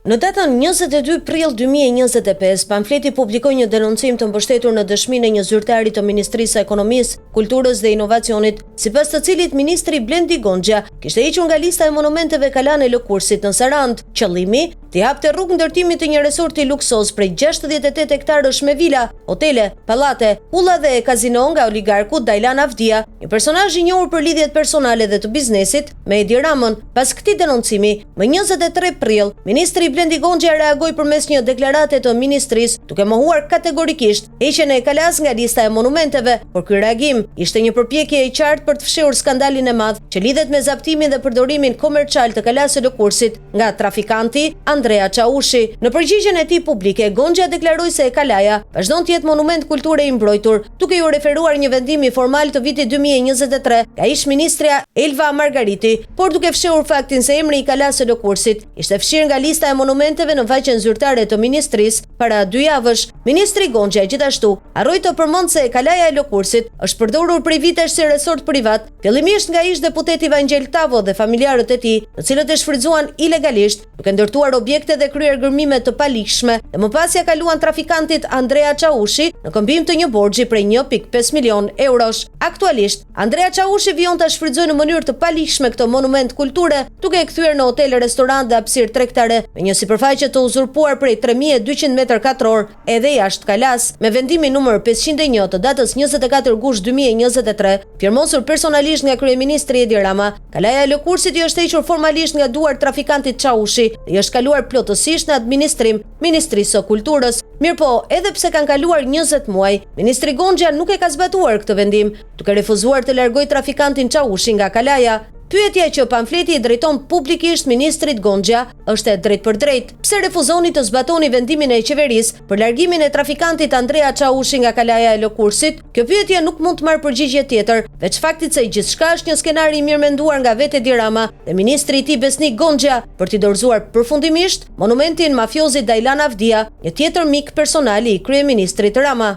Në datën 22 prill 2025, pamfleti publikoi një denoncim të mbështetur në dëshminë e një zyrtari të Ministrisë së Ekonomisë, Kulturës dhe Inovacionit, sipas të cilit ministri Blendi Gonxha kishte hequr nga lista e monumenteve Kalan e Lëkurësit në Sarandë. Qëllimi t'i hapte rrugë ndërtimit të një resorti luksoz prej 68 hektarësh me vila, hotele, pallate, pulla dhe kazino nga oligarku Dajlan Avdia, një personazh i njohur për lidhjet personale dhe të biznesit me Edi Ramën. Pas këtij denoncimi, më 23 prill, ministri Blendi Gonxha reagoi përmes një deklarate të ministrisë, duke mohuar kategorikisht heqjen e Kalas nga lista e monumenteve, por ky reagim ishte një përpjekje e qartë për të fshehur skandalin e madh që lidhet me zaptimin dhe përdorimin komercial të Kalas së Lëkurësit nga trafikanti Andrea Çaushi. Në përgjigjen e tij publike, Gonxha deklaroi se Kalaja vazhdon të jetë monument kulture i mbrojtur, duke ju referuar një vendimi formal të vitit 2023 nga ish-ministrja Elva Margariti, por duke fshehur faktin se emri i Kalas së Lëkurësit ishte fshirë nga lista e monumenteve në faqen zyrtare të ministrisë para 2 javësh. Ministri Gonxha gjithashtu harroi të përmend se Kalaja e Lëkurësit është përdorur prej vitesh si resort privat, fillimisht nga ish-deputeti Vangel Tavo dhe familjarët e tij, të cilët e shfrytzuan ilegalisht, duke ndërtuar objekte dhe kryer gërmime të palikshme, dhe më pas ja kaluan trafikantit Andrea Çaushi në këmbim të një borxhi prej 1.5 milion eurosh. Aktualisht, Andrea Çaushi vijon ta shfrytëzojë në mënyrë të palikshme këtë monument kulture, duke e kthyer në hotel, restorant dhe hapësirë tregtare me një sipërfaqe të uzurpuar prej 3200 metër katror edhe jashtë Kalas. Me vendimin numër 501 të datës 24 gusht 2023, firmosur personalisht nga kryeministri Edi Rama, Kalaja e Lëkurësit i është hequr formalisht nga duart trafikantit Çaushi dhe i është kaluar plotësisht në administrim Ministrisë së Kulturës. Mirëpo, edhe pse kanë kaluar 20 muaj, ministri Gonxha nuk e ka zbatuar këtë vendim, duke refuzuar të largojë trafikantin Çaushi nga Kalaja. Pyetja që pamfleti i drejton publikisht ministrit Gonxha është e drejtë për drejtë. Pse refuzoni të zbatoni vendimin e qeverisë për largimin e trafikantit Andrea Çaushi nga Kalaja e Lëkurësit? Kjo pyetje nuk mund të marrë përgjigje tjetër, veç faktit se gjithçka është një skenar i mirëmenduar nga vetë Edi Rama dhe ministri i tij Besnik Gonxha për t'i dorëzuar përfundimisht monumentin mafiozit Dajlan Avdia, një tjetër mik personal i kryeministrit Rama.